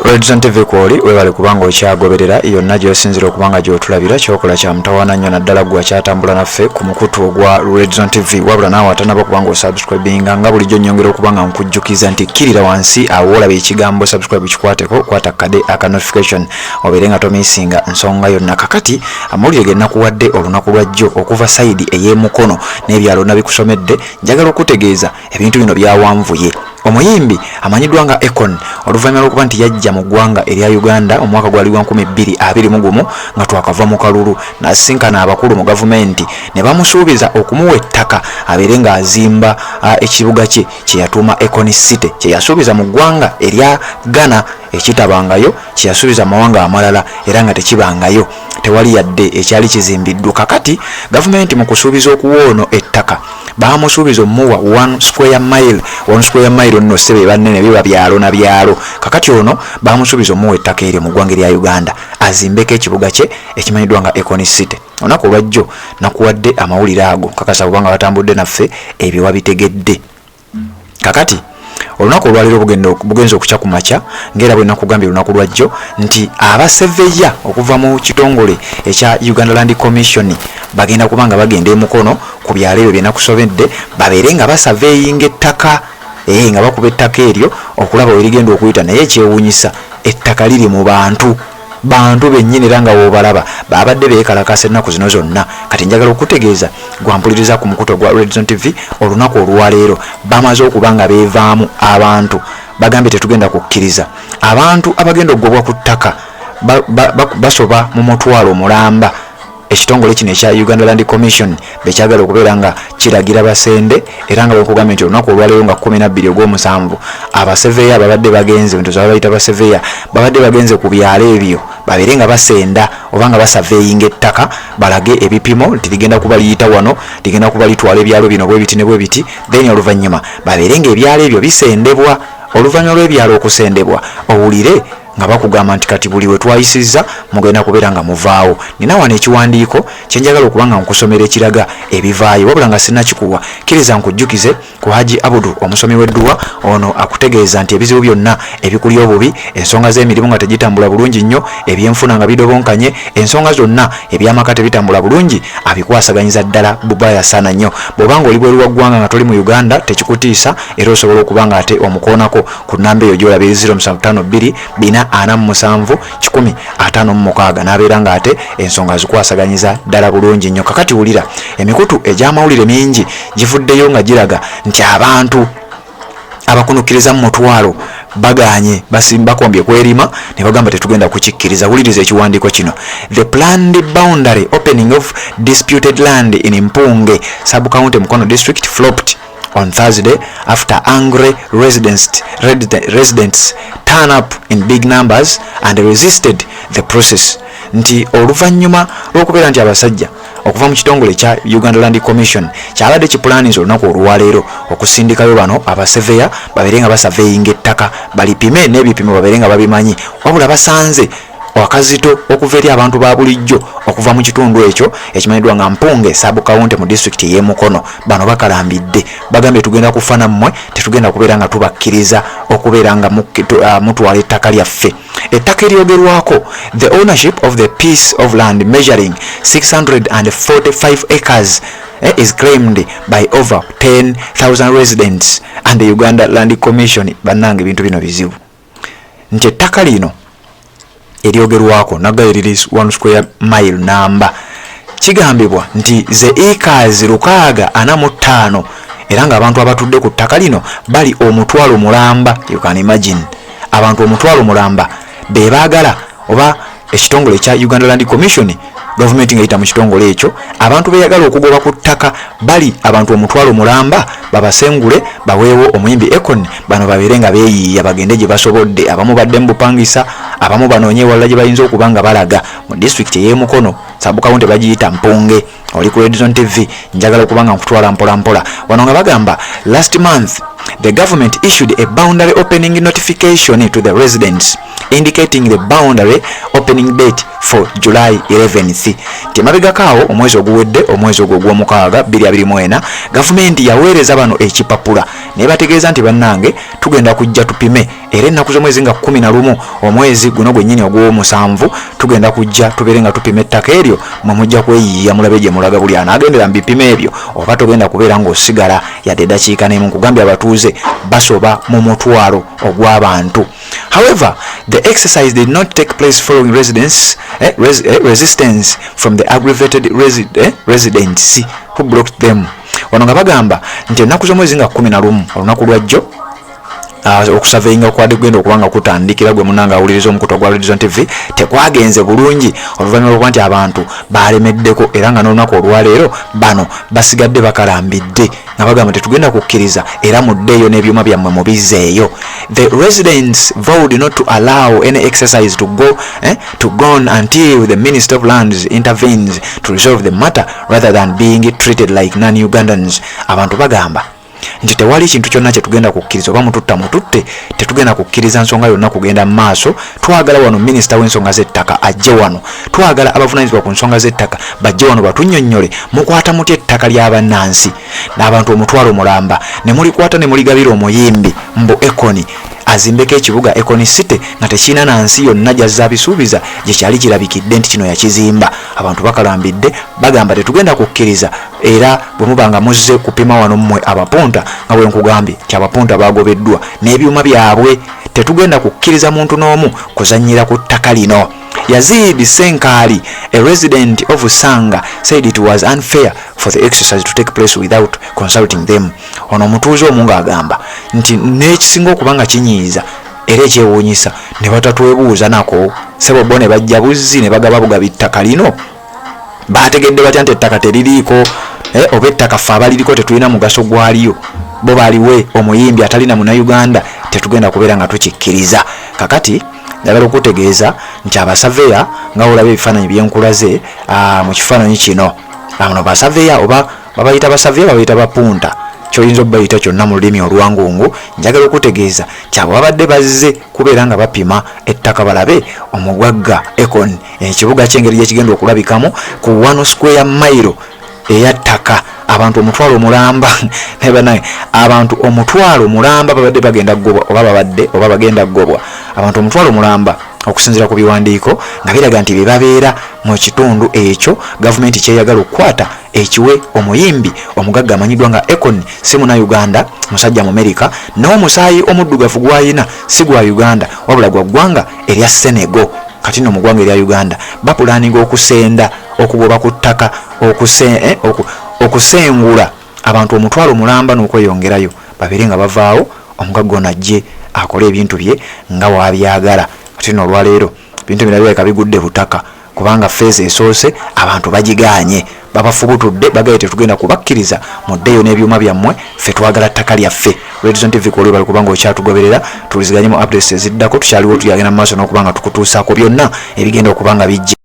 Red Zone TV kwoli webale kubanga okyagoberera yonna gy'osinzira okubanga gy'otulabira kyokola kya mutawaana nnyo naddala gwe kyatambula naffe ku mukutu ogwa Red Zone TV wabula naawe atanaba kubanga osubscribinga nga bulijjo nnyongera okubanga nkujjukiza nti kkirira wansi awo olaba ekigambo subscribe kikwateko kwata kade aka notification obeere nga tomisinga nsonga yonna. Kakati amawulire ge nakuwadde olunaku lwajjo okuva sayidi ey'emukono n'ebyalo nabikusomedde njagala okutegeeza ebintu bino byawanvuye. Omuyimbi amanyiddwa nga Akon oluvannyuma lw'okuba nti yajja mu ggwanga erya Uganda omwaka gwali wa 2021 nga twakava mu kalulu n'asinkana abakulu mu gavumenti ne bamusuubiza okumuwa ettaka abeere ng'azimba ekibuga kye kye yatuuma Akon City kye yasuubiza mu ggwanga erya Ghana ekitabangayo kye yasuubiza amawanga amalala era nga tekibangayo tewali yadde ekyali kizimbiddwa. Kakati gavumenti mu kusuubiza okuwoono ettaka bamusuubiza omuwa 1 square mile nno sebe bannene biba byalo na byalo. Kakati ono bamusuubiza omuwa ettaka eryo mu ggwanga erya Uganda azimbeko ekibuga kye ekimanyiddwa nga Akon City. Olunaku lwajjo nakuwadde amawulire ago kakasa kubanga batambudde naffe ebyo wabitegedde. Kakati olunaku olwaliro bugenza okukya ku makya ng'era bwe nakugambye olunaku lwajjo nti abaseveya okuva mu kitongole ekya Uganda Land Commission bagenda kubanga bagenda emukono ku byalo ebyo bye nakusobedde babeere nga basaveeyinga ettaka nga bakuba ettaka eryo okulaba we ligenda okuyita. Naye ekyewuunyisa ettaka liri mu bantu bennyini era nga woobalaba babadde beekalakasa ennaku zino zonna. Kati njagala okutegeeza gwampuliriza ku mukuto gwa Red Zone TV olunaku olwaleero bamaze okuba nga beevaamu abantu bagambye tetugenda kukkiriza abantu abagenda okugobwa ku ttaka basoba mu mutwalo mulamba. Ekitongole kino ekya Uganda Land Commission bekyagala okubeera nga kiragira basende era nga bwekugambye nti olunaku olwaleero nga 12 ogw'omusanvu abaseveya babadde bagenze bintu zaba bayita baseveya babadde bagenze ku byalo ebyo babeere nga basenda oba nga basaveeyinga ettaka balage ebipimo nti ligenda kuba liyita wano ligenda kuba litwala ebyalo bino bwe biti ne bwe biti then oluvannyuma babeere nga ebyalo ebyo bisendebwa. Oluvannyuma lw'ebyalo okusendebwa owulire nga bakugamba nti kati buli we twayisizza mugenda kubeera nga muvaawo. Nina wano ekiwandiiko kyenjagala okuba nga nkusomera ekiraga ebivaayo wabula nga sinnakikuwa kkiriza nkujjukize ku Haji Abudu omusomi w'edduwa ono akutegeeza nti ebizibu byonna ebikuli obubi ensonga z'emirimu nga tegitambula bulungi nnyo ebyenfuna nga bidobonkanye ensonga zonna ebyamaka tebitambula bulungi abikwasaganyiza ddala bubaya sana nnyo. Bw'obanga oli bweru wa ggwanga nga toli mu Uganda tekikutiisa era osobola okuba nga ate omukoonako ku nnamba eyo gy'olaba 0752 47 1056 n'abeera nga ate ensonga zikwasaganyiza ddala bulungi nnyo. Kakati wulira emikutu egy'amawulire mingi givuddeyo nga giraga nti abantu abakunukiriza mu mutwalo baganye bakombye kwerima ne bagamba tetugenda kukikkiriza. Wuliriza ekiwandiiko kino. The planned boundary opening of disputed land in Mpunge sub-county Mukono district flopped on Thursday after angry residents turn up in big numbers and resisted the process. Nti oluvannyuma lw'okubeera nti abasajja okuva mu kitongole kya Uganda Land Commission kyabadde kipulaaniza olunaku olwaleero okusindikayo bano abaseveya babeere nga basaveeyinga ettaka balipime n'ebipimo babeere nga babimanyi wabula basanze wakazito okuva eri abantu ba bulijjo okuva mu kitundu ekyo ekimanyiddwa nga Mpunge sub-county mu district y'e Mukono bano bakalambidde bagambye tugenda kufa nammwe tetugenda kubeera nga tubakkiriza okubeera nga mutwala ettaka lyaffe. Ettaka eryogerwako the ownership of the piece of land measuring 645 acres is claimed by over 10,000 residents and the Uganda Land Commission. Bannange ebintu bino bizibu nti ettaka lino eryogerwako nagayo liri 1 square mile namba kigambibwa nti ze acres 645 era nga abantu abatudde ku ttaka lino bali omutwalo mulamba. You can imagine abantu omutwalo mulamba bebaagala oba ekitongole kya Uganda Land Commission gavumenti ngayita mu kitongole ekyo abantu beyagala okugoba ku ttaka bali abantu omutwalo mulamba babasengule baweewo omuyimbi Akon bano babeere nga beeyiiya bagende gye basobodde. Abamu badde mu bupangisa abamu banoonye ewalala gye bayinza okuba nga balaga mu district y'e Mukono sub-county bagiyita Mpunge. Oli ku Red Zone TV njagala okuba nga nkutwala mpola mpola wano nga bagamba last month the government issued a boundary opening notification to the residents indicating the boundary opening date for July 11th. Temabigakaawo omwezi oguwedde omwezi ogw'omukaaga 2024 gavumenti yaweereza bano ekipapula ne bategeeza nti bannange tugenda kujja tupime era ennaku z'omwezi nga 11 omwezi guno gwennyini ogw'omusanvu tugenda kujja tubeere nga tupima ettaka eryo mwe mujja kweyiiya mulabe gye mulaga buli anaagendera mu bipimo ebyo oba togenda kubeera ng'osigala yadde eddakiika n'emu nkugambye abatuuze basoba mu mutwalo ogw'abantu. However, the exercise did not take place following resistance from the aggravated residents who blocked them. Wano nga bagamba nti ennaku z'omwezi nga 11 olunaku lwajjo okusavinga kwadegenda okubanga kutandikira gwe munanga awuliriza omukuto gwa Red Zone TV tekwagenze bulungi oluvannyuma lw'okuba nti abantu balemeddeko era nga n'olunaku olwaleero bano basigadde bakalambidde nga bagamba tetugenda kukkiriza era muddeeyo n'ebyuma byammwe mubizzeeyo. The residents vowed not to allow any exercise to go on until the Minister of Lands intervenes to resolve the matter rather than being treated like non-Ugandans. Abantu bagamba nti tewali kintu kyonna kye tugenda kukkiriza oba mututte tetugenda kukkiriza nsonga yonna kugenda mu maaso. Twagala wano minisita w'ensonga z'ettaka ajje wano, twagala abavunaanyizibwa ku nsonga z'ettaka bajje wano batunnyonnyole mukwata mutya ettaka ly'abannansi n'abantu omutwalo mulamba ne mulikwata ne muligabira omuyimbi mbu Ekoni azimbeko ekibuga Ekoni City nga tekirina nansi yonna gy'azza bisuubiza gye kyali kirabikidde nti kino yakizimba. Abantu bakalambidde bagamba tetugenda kukkiriza era bwe muba nga muzze kupima wano mmwe abapunta nga bwe nkugambye nti abapunta bagobeddwa n'ebyuma byabwe tetugenda kukkiriza muntu n'omu kuzannyira ku ttaka lino. Yazid Senkali, a resident of Sanga, said it was unfair for the exercise to take place without consulting them. Ono mutuuze omunga agamba nti n'ekisinga okubanga kinyiiza era ekyewuunyisa ne batatwebuuza nako sebo bo ne bajja buzzi ne bagaba bugaba ettaka lino baategedde batya nti ettaka teririiko oba ettaka ffe abaliriko tetulina mugaso gwaliyo bo baliwe omuyimbi atalina Munnayuganda tetugenda kubeera nga tukikkiriza. Kakati njagala okutegeeza nti abasaveya nga olaba ebifaananyi byenkulaze mu kifaananyi kino bano basaveya oba babayita basaveya babayita bapunta kyoyinza okubayita kyonna mu lulimi olwangungu. Njagala okutegeeza kyabo babadde bazze kubeera nga bapima ettaka balabe omugwagga Ekoni ekibuga ky'engeri gye kigenda okulabikamu ku 1 square mile eyattaka abantu omutwalo mulamba nebanaye abantu omutwalo mulamba babadde bagenda gobwa oba bagenda gobwa abantu omutwalo mulamba okusinzira ku biwandiiko nga biraga nti bebabeera mu kitundu ekyo gavumenti kyeyagala okukwata ekiwe omuyimbi omugagga amanyiddwa nga Ekoni si Munnayuganda musajja mu America n'omusaayi omuddugavu gwayina si gwa Uganda wabula gwa ggwanga erya Senegal. Kati no mu ggwanga erya Uganda bapulaninga okusenda okugoba ku ttaka okusengula abantu omutwalo mulamba n'okweyongerayo babeere nga bavaawo omugagga ono ajje akole ebintu bye nga waabyagala. Kati no olwaleero bintu birabika bigudde butaka kubanga feezi esoose abantu bagiganye babafubutudde bagaye tetugenda kubakkiriza muddeeyo n'ebyuma byammwe ffe twagala ttaka lyaffe. Red Zone TV kwoli bali kubanga okyatugoberera tuliziganye mu updates eziddako tukyaliwo tuyagenda mu maaso n'okubanga tukutuusaako byonna ebigenda okubanga bijja.